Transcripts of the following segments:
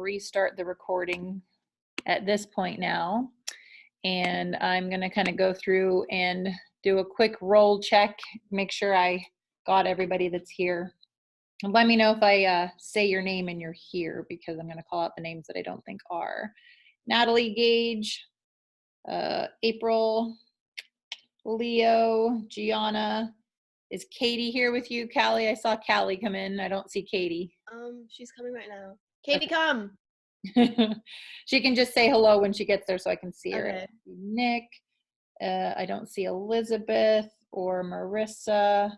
restart the recording at this point now. And I'm gonna kind of go through and do a quick roll check, make sure I got everybody that's here. And let me know if I say your name and you're here, because I'm gonna call out the names that I don't think are. Natalie Gage, April, Leo, Gianna. Is Katie here with you? Callie, I saw Callie come in. I don't see Katie. She's coming right now. Katie, okay. Come. She can just say hello when she gets there so I can see her. Okay. Nick. I don't see Elizabeth or Marissa.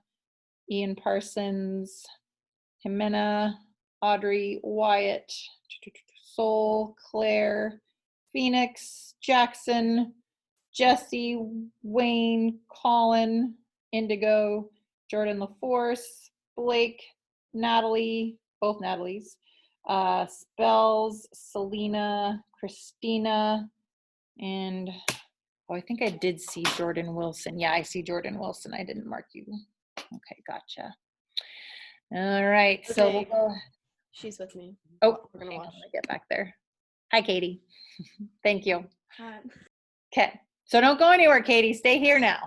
Ian Parsons. Jimena. Audrey. Wyatt. Sol. Claire. Phoenix. Jackson. Jesse. Wayne. Colin. Indigo. Jordan LaForce. Blake. Natalie. Both Natalies. Spells, Selena, Christina, and I think I did see Jordan Wilson. Yeah, I see Jordan Wilson. I didn't mark you. Okay, gotcha. All right, okay. So we'll go. She's with me. Oh, we're gonna get back there. Hi, Katie. Thank you. Hi. Okay, so don't go anywhere, Katie. Stay here now.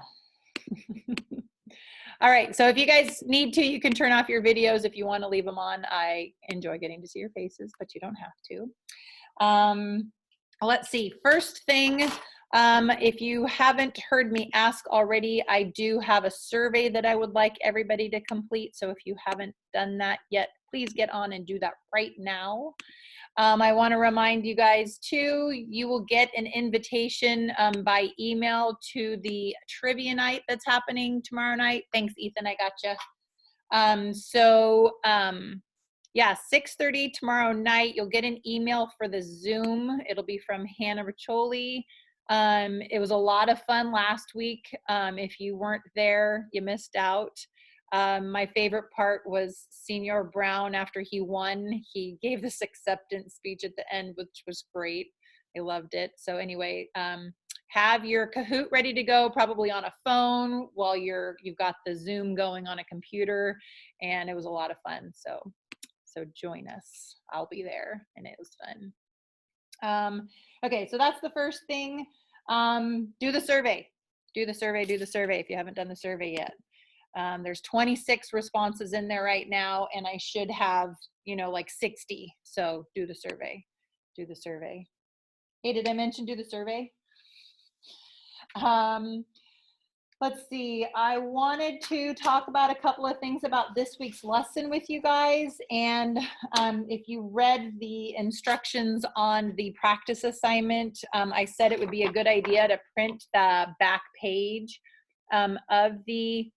All right, so if you guys need to, you can turn off your videos if you want to leave them on. I enjoy getting to see your faces, but you don't have to. Let's see, first thing, if you haven't heard me ask already, I do have a survey that I would like everybody to complete. So if you haven't done that yet, please get on and do that right now. I want to remind you guys too, you will get an invitation by email to the trivia night that's happening tomorrow night. Thanks, Ethan, I gotcha. Yeah, 6:30 tomorrow night, you'll get an email for the Zoom. It'll be from Hannah Riccioli. It was a lot of fun last week. If you weren't there, you missed out. My favorite part was Senior Brown. After he won, he gave this acceptance speech at the end, which was great. I loved it. So anyway, have your Kahoot ready to go, probably on a phone while you've got the Zoom going on a computer, and it was a lot of fun. So join us. I'll be there, and it was fun. Okay, so that's the first thing. Do the survey. Do the survey if you haven't done the survey yet. There's 26 responses in there right now, and I should have, like 60. So do the survey. Do the survey. Hey, did I mention do the survey? Let's see. I wanted to talk about a couple of things about this week's lesson with you guys. And if you read the instructions on the practice assignment, I said it would be a good idea to print the back page of the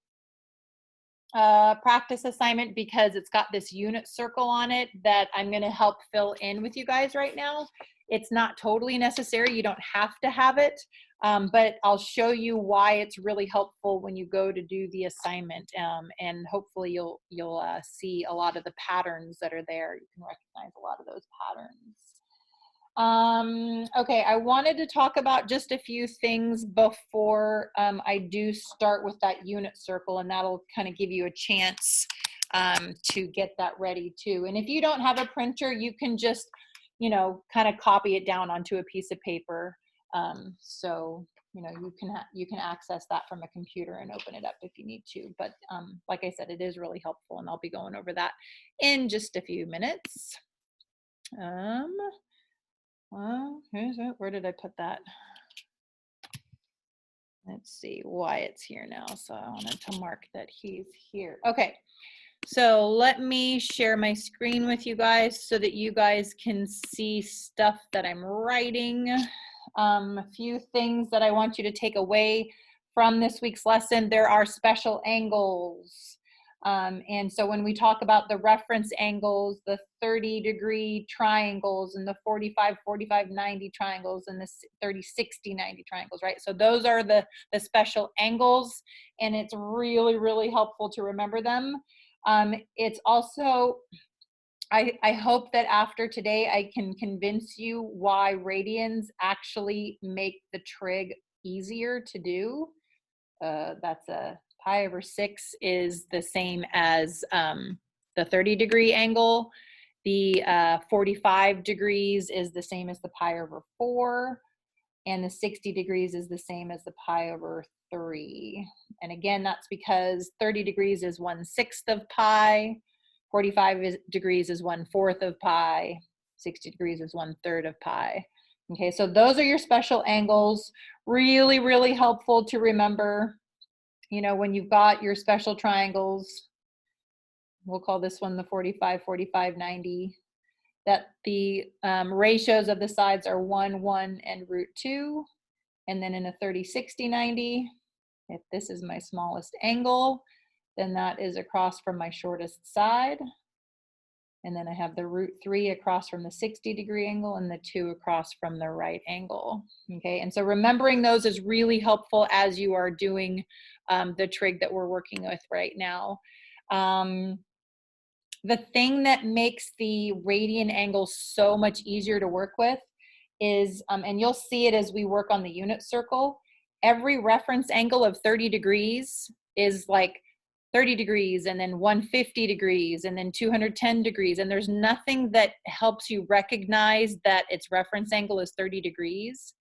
practice assignment, because it's got this unit circle on it that I'm going to help fill in with you guys right now. It's not totally necessary. You don't have to have it, but I'll show you why it's really helpful when you go to do the assignment, and hopefully you'll see a lot of the patterns that are there. You can recognize a lot of those patterns. Okay, I wanted to talk about just a few things before I do start with that unit circle, and that'll kind of give you a chance to get that ready too. And if you don't have a printer, you can just, kind of copy it down onto a piece of paper. So, you can access that from a computer and open it up if you need to. But like I said, it is really helpful, and I'll be going over that in just a few minutes. Well, where did I put that? Let's see, Wyatt's here now, so I wanted to mark that he's here. Okay, so let me share my screen with you guys so that you guys can see stuff that I'm writing. A few things that I want you to take away from this week's lesson. There are special angles. And so when we talk about the reference angles, the 30-degree triangles and the 45, 45, 90 triangles and the 30, 60, 90 triangles, right? So those are the special angles, and it's really, really helpful to remember them. It's also, I hope that after today I can convince you why radians actually make the trig easier to do. That's a pi/6 is the same as the 30-degree angle, The 45 degrees is the same as the pi over 4, and the 60 degrees is the same as the pi over 3. And again, that's because 30 degrees is 1/6 of pi, 45 degrees is 1/4 of pi, 60 degrees is 1/3 of pi. Okay, so those are your special angles. Really, really helpful to remember, you know, when you've got your special triangles. We'll call this one the 45, 45, 90. That the ratios of the sides are 1, 1, and √2. And then in a 30, 60, 90, if this is my smallest angle, then that is across from my shortest side. And then I have the √3 across from the 60-degree angle and the 2 across from the right angle. Okay, and so remembering those is really helpful as you are doing the trig that we're working with right now. The thing that makes the radian angle so much easier to work with is, and you'll see it as we work on the unit circle, every reference angle of 30 degrees is like 30 degrees and then 150 degrees and then 210 degrees. And there's nothing that helps you recognize that its reference angle is 30 degrees.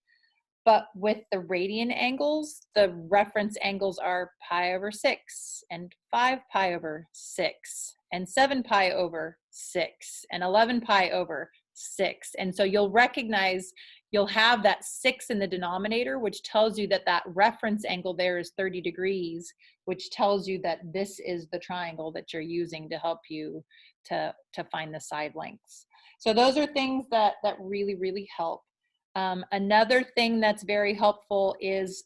But with the radian angles, the reference angles are pi over 6 and 5 pi over 6 and 7 pi over 6 and 11 pi over 6. And so you'll recognize, you'll have that 6 in the denominator, which tells you that that reference angle there is 30 degrees, which tells you that this is the triangle that you're using to help you to find the side lengths. So those are things that really, really help. Another thing that's very helpful is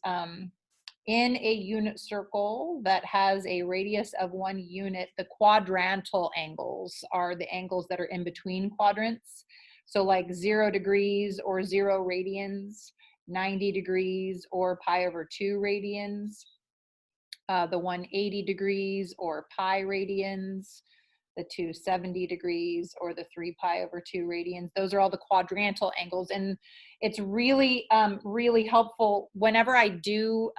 in a unit circle that has a radius of 1 unit, the quadrantal angles are the angles that are in between quadrants. So like 0 degrees or 0 radians, 90 degrees or pi over 2 radians, the 180 degrees or pi radians, the 270 degrees or the 3 pi over 2 radians. Those are all the quadrantal angles. And it's really, really helpful whenever I do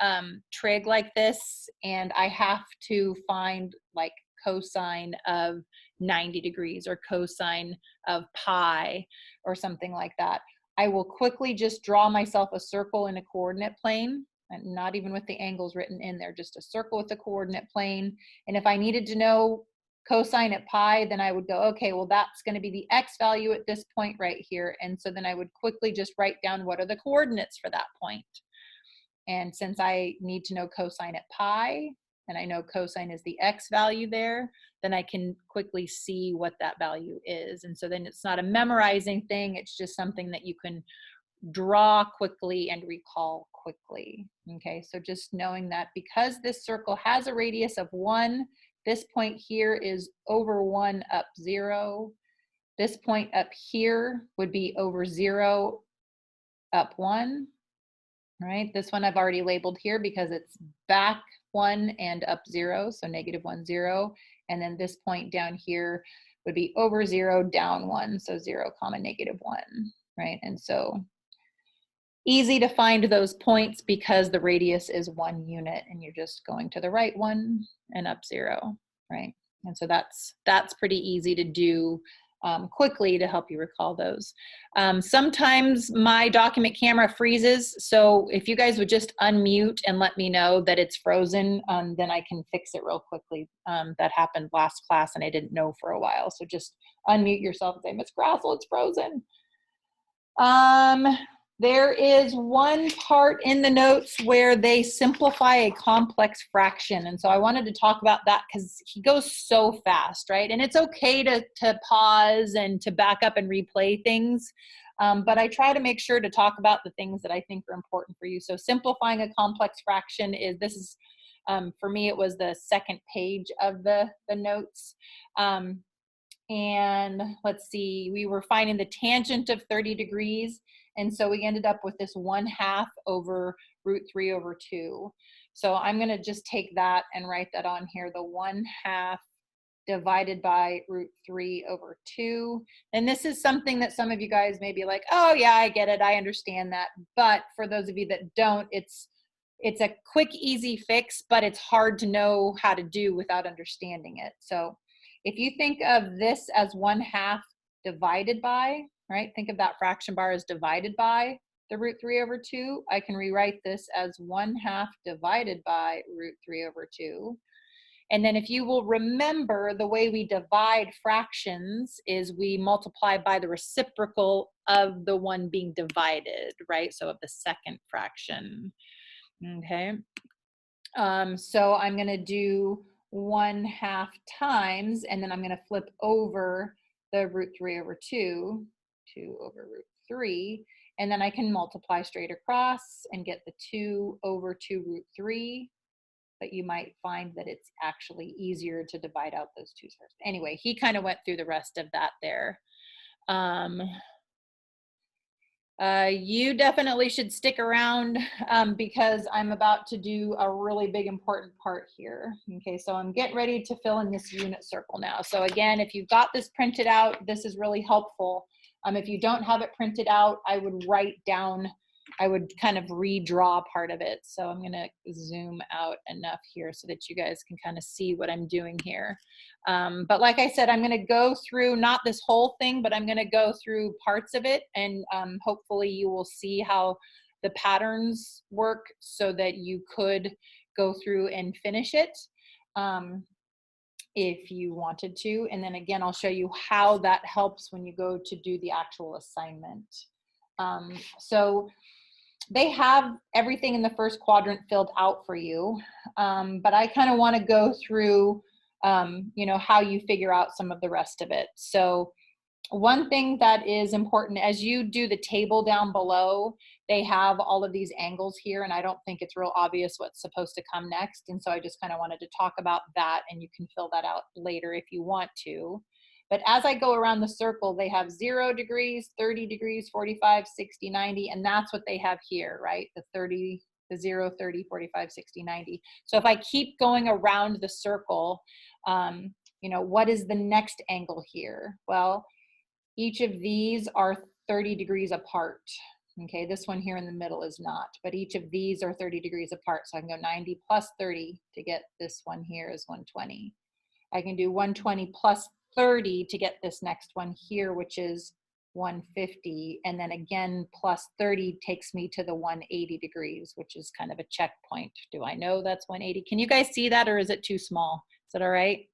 trig like this and I have to find like cosine of 90 degrees or cosine of pi or something like that. I will quickly just draw myself a circle in a coordinate plane, and not even with the angles written in there, just a circle with a coordinate plane. And if I needed to know cosine at pi, then I would go, okay, well, that's going to be the x value at this point right here. And so then I would quickly just write down what are the coordinates for that point. And since I need to know cosine at pi, and I know cosine is the x value there, then I can quickly see what that value is. And so then it's not a memorizing thing, it's just something that you can draw quickly and recall quickly. Okay, so just knowing that because this circle has a radius of 1, this point here is over 1 up 0. This point up here would be over 0 up 1. Right, this one I've already labeled here because it's back 1 and up 0, so -1, 0. And then this point down here would be over 0, down 1, so 0, -1, right? And so easy to find those points because the radius is 1 unit and you're just going to the right 1 and up 0, right? And so that's pretty easy to do quickly to help you recall those. Sometimes my document camera freezes, so if you guys would just unmute and let me know that it's frozen, then I can fix it real quickly. That happened last class and I didn't know for a while, so just unmute yourself and say, Ms. Grassel, it's frozen. There is one part in the notes where they simplify a complex fraction. And so I wanted to talk about that because he goes so fast, right? And it's okay to pause and to back up and replay things. But I try to make sure to talk about the things that I think are important for you. So simplifying a complex fraction is, for me, it was the second page of the notes. And let's see, we were finding the tangent of 30 degrees. And so we ended up with this 1/2 over √3 over 2. So I'm going to just take that and write that on here, the 1/2 divided by √3 over 2. And this is something that some of you guys may be like, oh yeah, I get it, I understand that. But for those of you that don't, it's a quick, easy fix, but it's hard to know how to do without understanding it. So if you think of this as 1/2 divided by, right? Think of that fraction bar as divided by the root 3 over 2. I can rewrite this as 1/2 divided by root 3 over 2. And then if you will remember, the way we divide fractions is we multiply by the reciprocal of the one being divided, right? So of the second fraction, okay? So I'm gonna do 1/2 times, and then I'm gonna flip over the root 3 over 2, 2 over root 3, and then I can multiply straight across and get the 2 over 2 root 3, but you might find that it's actually easier to divide out those 2's first. Anyway, he kind of went through the rest of that there. You definitely should stick around because I'm about to do a really big important part here. Okay, so I'm getting ready to fill in this unit circle now. So again, if you've got this printed out, this is really helpful. If you don't have it printed out, I would write down, I would kind of redraw part of it. So I'm gonna zoom out enough here so that you guys can kind of see what I'm doing here. But like I said, I'm gonna go through, not this whole thing, but I'm gonna go through parts of it, and hopefully you will see how the patterns work so that you could go through and finish it if you wanted to. And then again, I'll show you how that helps when you go to do the actual assignment. So they have everything in the first quadrant filled out for you, but I kind of want to go through you know, how you figure out some of the rest of it. So one thing that is important, as you do the table down below, they have all of these angles here, and I don't think it's real obvious what's supposed to come next. And so I just kind of wanted to talk about that, and you can fill that out later if you want to. But as I go around the circle, they have 0 degrees, 30 degrees, 45, 60, 90, and that's what they have here, right? The 30, the 0, 30, 45, 60, 90. So if I keep going around the circle, you know, what is the next angle here? Well, each of these are 30 degrees apart. Okay, this one here in the middle is not, but each of these are 30 degrees apart. So I can go 90 plus 30 to get this one here is 120. I can do 120 plus 30 to get this next one here, which is 150. And then again, plus 30 takes me to the 180 degrees, which is kind of a checkpoint. Do I know that's 180? Can you guys see that, or is it too small? Is that all right?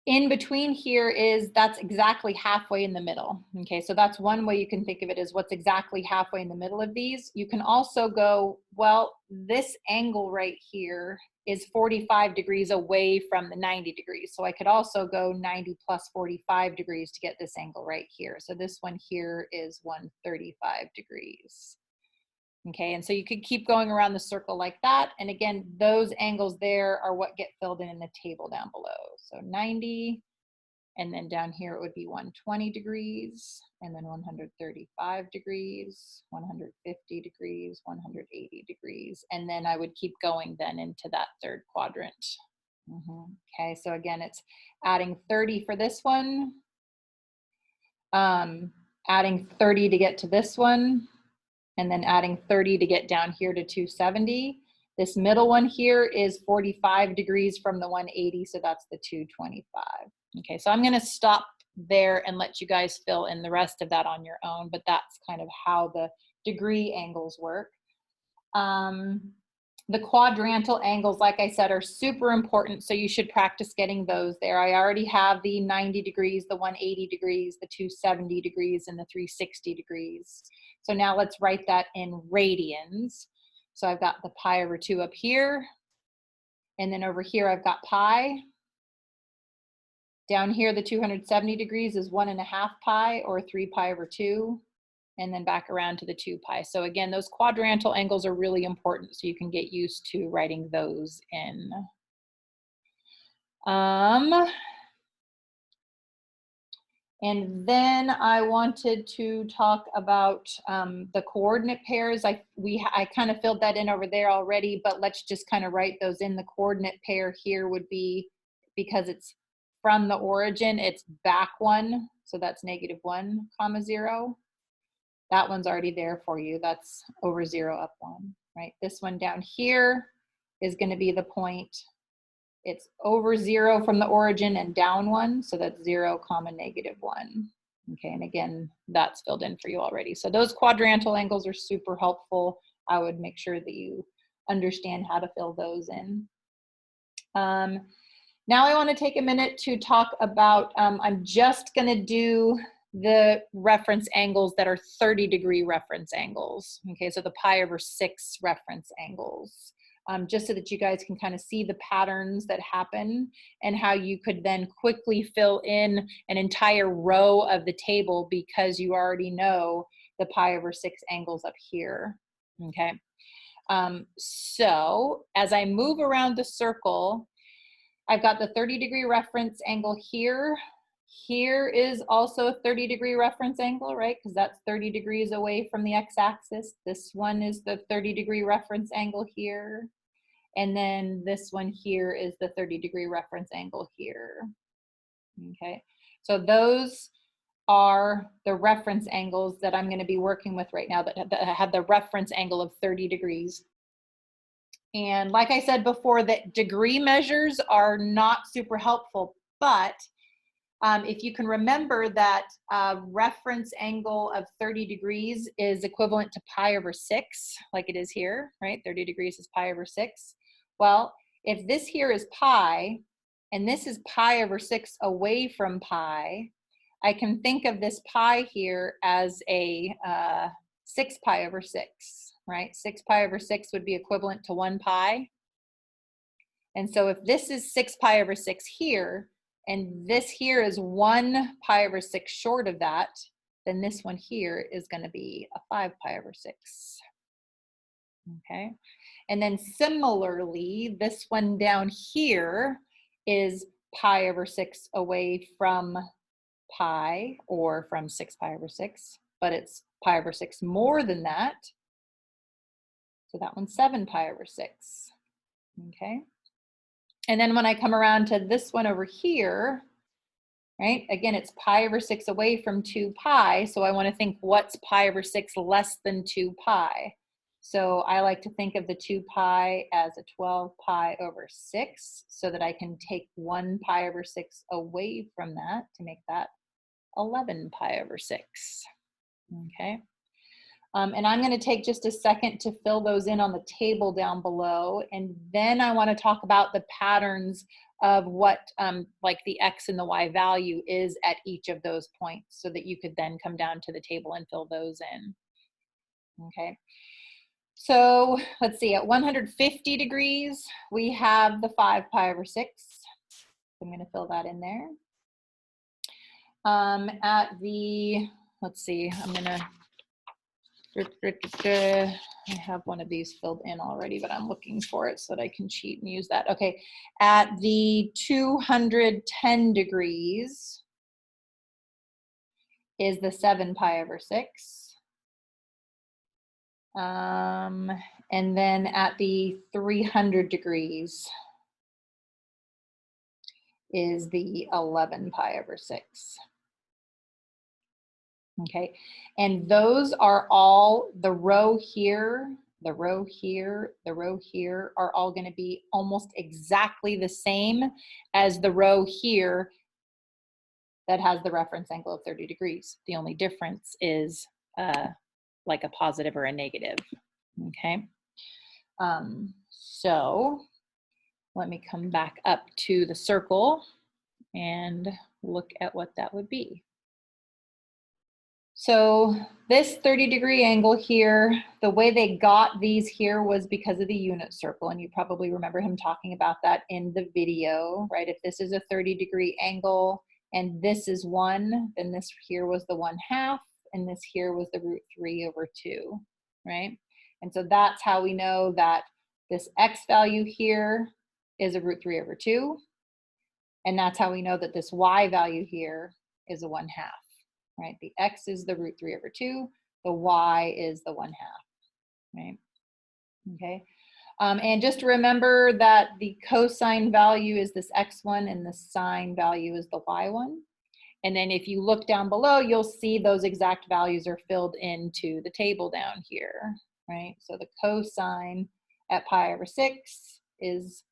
In between here is, that's exactly halfway in the middle. Okay, so that's one way you can think of it, is what's exactly halfway in the middle of these. You can also go, well, this angle right here is 45 degrees away from the 90 degrees. So I could also go 90 plus 45 degrees to get this angle right here. So this one here is 135 degrees. Okay, and so you could keep going around the circle like that. And again, those angles there are what get filled in the table down below. So 90, and then down here it would be 120 degrees, and then 135 degrees, 150 degrees, 180 degrees. And then I would keep going then into that third quadrant. Okay, so again, it's adding 30 for this one, adding 30 to get to this one, and then adding 30 to get down here to 270. This middle one here is 45 degrees from the 180, so that's the 225. Okay, so I'm gonna stop there and let you guys fill in the rest of that on your own, but that's kind of how the degree angles work. The quadrantal angles, like I said, are super important, so you should practice getting those there. I already have the 90 degrees, the 180 degrees, the 270 degrees, and the 360 degrees. So now let's write that in radians. So I've got the pi over 2 up here, and then over here I've got pi. Down here, the 270 degrees is 1.5 pi, or 3 pi over 2, and then back around to the 2 pi. So again, those quadrantal angles are really important, so you can get used to writing those in. And then I wanted to talk about the coordinate pairs. I kind of filled that in over there already, but let's just kind of write those in. The coordinate pair here would be, because it's from the origin, it's back 1, so that's -1, 0. That one's already there for you. That's over 0, up 1, right? This one down here is going to be the point it's over 0 from the origin and down 1, so that's 0, -1. Okay, and again, that's filled in for you already. So those quadrantal angles are super helpful. I would make sure that you understand how to fill those in. Now I want to take a minute to talk about, I'm just going to do the reference angles that are 30-degree reference angles. Okay, so the pi/6 reference angles. Just so that you guys can kind of see the patterns that happen and how you could then quickly fill in an entire row of the table because you already know the pi/6 angles up here. Okay, so as I move around the circle, I've got the 30-degree reference angle here. Here is also a 30-degree reference angle, right? Because that's 30 degrees away from the x-axis. This one is the 30-degree reference angle here. And then this one here is the 30-degree reference angle here. Okay, so those are the reference angles that I'm going to be working with right now that have the reference angle of 30 degrees. And like I said before, that degree measures are not super helpful, but if you can remember that reference angle of 30 degrees is equivalent to pi/6, like it is here, right? 30 degrees is pi/6. Well, if this here is pi, and this is pi/6 away from pi, I can think of this pi here as a 6 pi/6, right? 6 pi/6 would be equivalent to 1 pi. And so if this is 6 pi/6 here, and this here is 1 pi/6 short of that, then this one here is going to be a 5 pi/6. Okay, and then similarly, this one down here is pi/6 away from pi, or from 6 pi/6, but it's pi/6 more than that. So that one's 7 pi/6. Okay. And then when I come around to this one over here, right, again, it's pi/6 away from 2 pi. So I want to think, what's pi/6 less than 2 pi? So I like to think of the 2 pi as a 12 pi/6, so that I can take 1 pi/6 away from that to make that 11 pi/6. Okay. And I'm going to take just a second to fill those in on the table down below. And then I want to talk about the patterns of what like the X and the Y value is at each of those points, so that you could then come down to the table and fill those in. Okay. So let's see, at 150 degrees, we have the 5 pi/6. I'm going to fill that in there. At the, let's see, I'm going to, I have one of these filled in already, but I'm looking for it so that I can cheat and use that. Okay, at the 210 degrees is the 7 pi/6. And then at the 300 degrees is the 11 pi/6. Okay, and those are all, the row here, the row here, the row here are all going to be almost exactly the same as the row here that has the reference angle of 30 degrees. The only difference is like a positive or a negative. Okay, so let me come back up to the circle and look at what that would be. So this 30-degree angle here, the way they got these here was because of the unit circle, and you probably remember him talking about that in the video, right? If this is a 30-degree angle and this is 1, then this here was the 1/2, and this here was the √3/2, right? And so that's how we know that this X value here is a √3/2, and that's how we know that this Y value here is a 1/2. Right, the X is the √3/2, the Y is the 1/2, right? Okay, and just remember that the cosine value is this X1 and the sine value is the Y1. And then if you look down below, you'll see those exact values are filled into the table down here, right? So the cosine at pi/6 is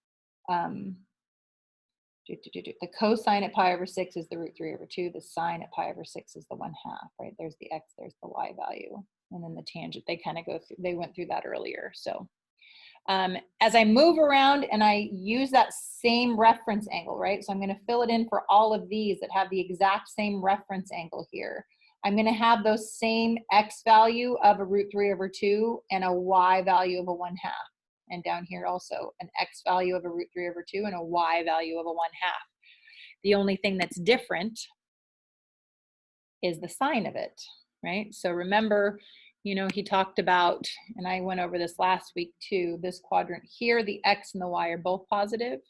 The cosine at pi over 6 is the root 3 over 2. The sine at pi over 6 is the 1/2, right? There's the x, there's the y value. And then the tangent, they kind of go through, they went through that earlier. So as I move around and I use that same reference angle, right? So I'm going to fill it in for all of these that have the exact same reference angle here. I'm going to have those same x value of a root 3 over 2 and a y value of a 1/2. And down here also an x value of a root 3 over 2 and a y value of a 1/2. The only thing that's different is the sign of it, right? So remember, you know, he talked about, and I went over this last week too, this quadrant here, the x and the y are both positive.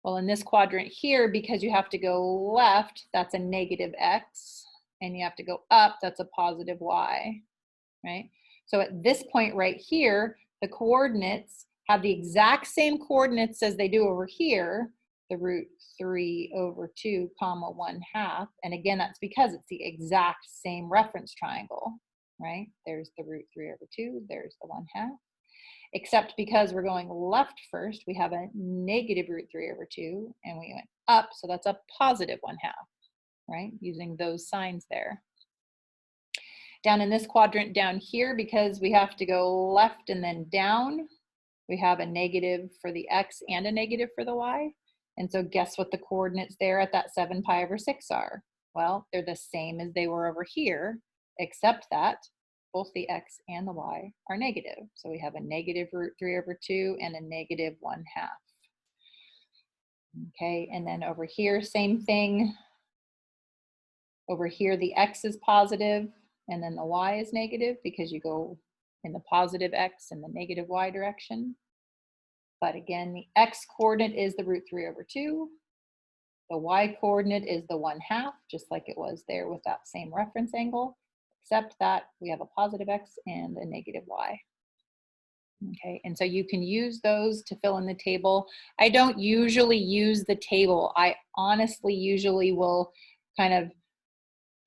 Well, in this quadrant here, because you have to go left, that's a negative x, and you have to go up, that's a positive y, right? So at this point right here, the coordinates have the exact same coordinates as they do over here, the root 3 over 2 comma 1/2. And again, that's because it's the exact same reference triangle, right? There's the root 3 over 2, there's the 1/2. Except because we're going left first, we have a negative root 3 over 2, and we went up, so that's a positive 1/2, right? Using those signs there. Down in this quadrant down here, because we have to go left and then down, we have a negative for the x and a negative for the y. And so guess what the coordinates there at that 7 pi over 6 are? Well, they're the same as they were over here, except that both the x and the y are negative. So we have a negative root 3 over 2 and a negative 1/2. Okay, and then over here, same thing. Over here, the x is positive, and then the y is negative because you go in the positive x and the negative y direction. But again, the x coordinate is the root 3 over 2. The y coordinate is the 1/2, just like it was there with that same reference angle, except that we have a positive x and a negative y. Okay, and so you can use those to fill in the table. I don't usually use the table. I honestly usually will kind of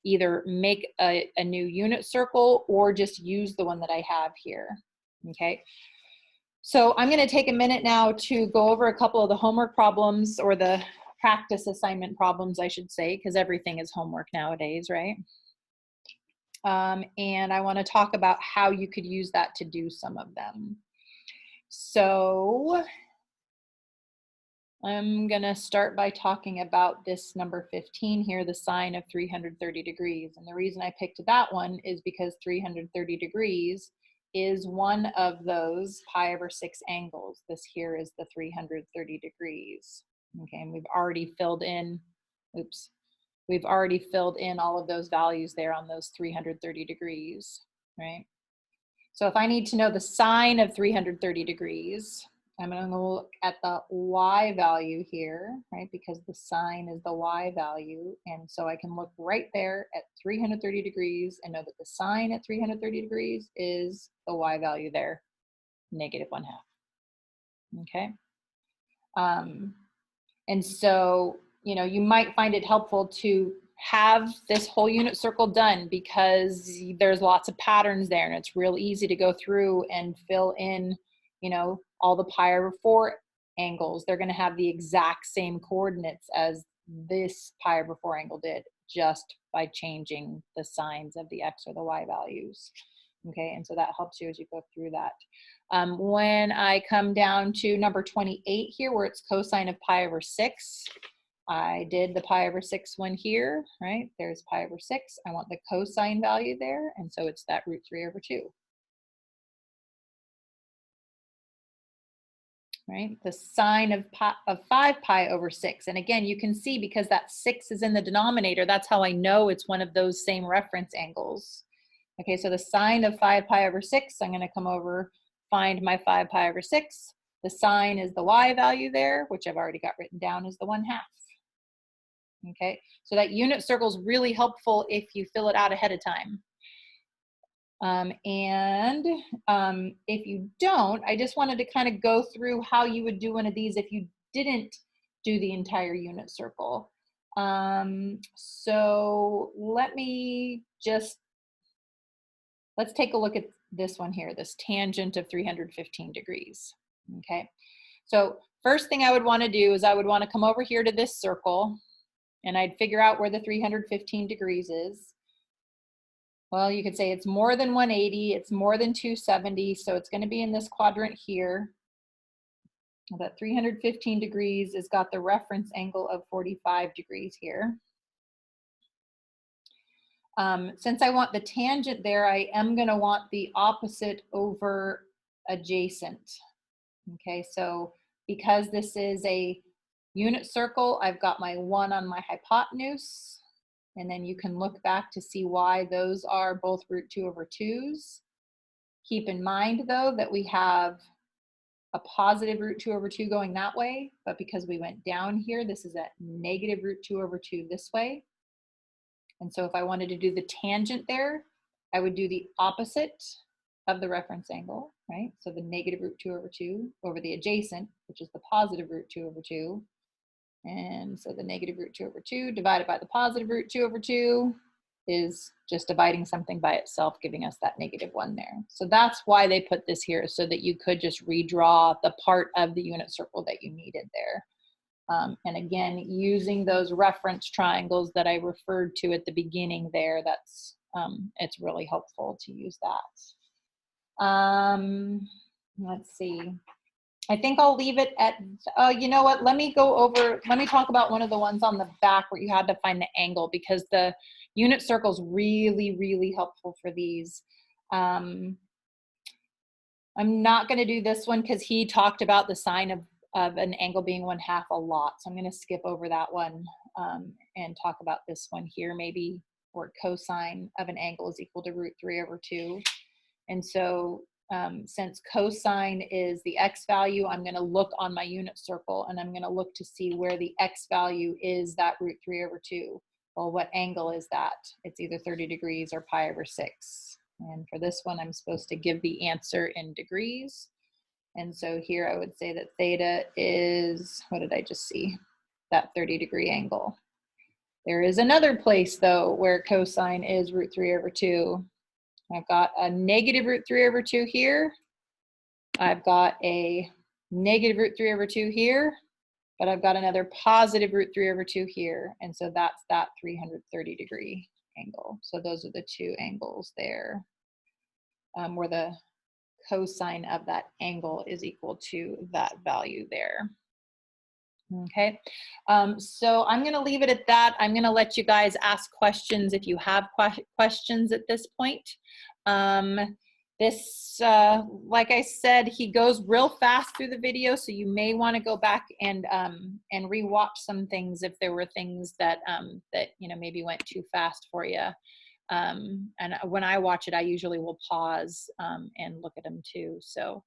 either make a new unit circle or just use the one that I have here. Okay, so I'm going to take a minute now to go over a couple of the homework problems, or the practice assignment problems, I should say, because everything is homework nowadays, right? And I want to talk about how you could use that to do some of them. So I'm going to start by talking about this number 15 here, the sine of 330 degrees. And the reason I picked that one is because 330 degrees is one of those pi over 6 angles. This here is the 330 degrees. Okay, and we've already filled in, we've already filled in all of those values there on those 330 degrees, right? So if I need to know the sine of 330 degrees, I'm going to look at the y value here, right? Because the sine is the y value. And so I can look right there at 330 degrees and know that the sine at 330 degrees is the y value there, negative 1/2. Okay. And so, you know, you might find it helpful to have this whole unit circle done because there's lots of patterns there and it's real easy to go through and fill in, you know, all the pi over 4 angles. They're going to have the exact same coordinates as this pi over 4 angle did, just by changing the signs of the x or the y values. Okay, and so that helps you as you go through that. When I come down to number 28 here, where it's cosine of pi over 6, I did the pi over 6 one here, right? There's pi over 6. I want the cosine value there, and so it's that root 3 over 2. Right? The sine of 5 pi over 6. And again, you can see because that 6 is in the denominator, that's how I know it's one of those same reference angles. Okay, so the sine of 5 pi over 6, I'm going to come over, find my 5 pi over 6. The sine is the y value there, which I've already got written down as the 1/2. Okay, so that unit circle is really helpful if you fill it out ahead of time. If you don't, I just wanted to kind of go through how you would do one of these if you didn't do the entire unit circle. So let's take a look at this one here, this tangent of 315 degrees. Okay, so first thing I would want to do is I would want to come over here to this circle, and I'd figure out where the 315 degrees is. Well, you could say it's more than 180, it's more than 270, so it's going to be in this quadrant here. That 315 degrees has got the reference angle of 45 degrees here. Since I want the tangent there, I am going to want the opposite over adjacent. Okay, so because this is a unit circle, I've got my 1 on my hypotenuse, and then you can look back to see why those are both √2/2's. Keep in mind though that we have a positive √2/2 going that way, but because we went down here, this is a negative √2/2 this way. And so if I wanted to do the tangent there, I would do the opposite of the reference angle, right? So the negative √2/2 over the adjacent, which is the positive √2/2. And so the negative √2/2 divided by the positive √2/2 is just dividing something by itself, giving us that -1 there. So that's why they put this here, so that you could just redraw the part of the unit circle that you needed there. And again, using those reference triangles that I referred to at the beginning there, that's it's really helpful to use that. Let's see. I think I'll leave it at, you know what, let me talk about one of the ones on the back where you had to find the angle, because the unit circle is really, really helpful for these. I'm not going to do this one because he talked about the sine of an angle being 1/2 a lot. So I'm going to skip over that one and talk about this one here, maybe where cosine of an angle is equal to √3/2. And so since cosine is the x value, I'm going to look on my unit circle and I'm going to look to see where the x value is that √3/2. Well, what angle is that? It's either 30 degrees or pi/6. And for this one, I'm supposed to give the answer in degrees. And so here I would say that theta is, what did I just see? That 30-degree angle. There is another place though where cosine is √3/2. I've got a negative √3/2 here. I've got a negative √3/2 here, but I've got another positive √3/2 here. And so that's that 330-degree angle. So those are the two angles there where the cosine of that angle is equal to that value there. Okay, so I'm going to leave it at that. I'm going to let you guys ask questions if you have questions at this point. Like I said, he goes real fast through the video, so you may want to go back and rewatch some things if there were things that that maybe went too fast for you. And when I watch it, I usually will pause and look at them too. So,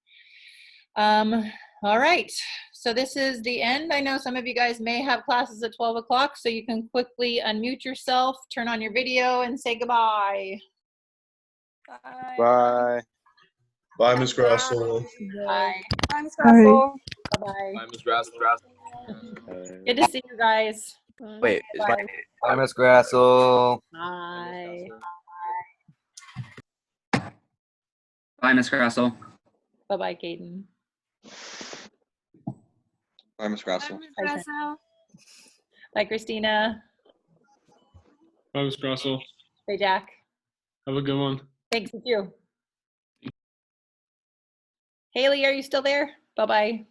all right. So this is the end. I know some of you guys may have classes at 12 o'clock, so you can quickly unmute yourself, turn on your video, and say goodbye. Bye. Bye. Bye, Ms. Grassel. Bye. Bye, Ms. Grassel. Bye-bye. Bye, Ms. Grassel. Good to see you guys. Wait, Bye. bye, Miss Grassel. Bye. Bye, Miss Grassel. Bye-bye, Caden. Bye, Miss Grassel. Ms. Grassel. Bye, Christina. Bye, Ms. Grassel. Bye, Jack. Have a good one. Thanks, you too. Haley, are you still there? Bye-bye.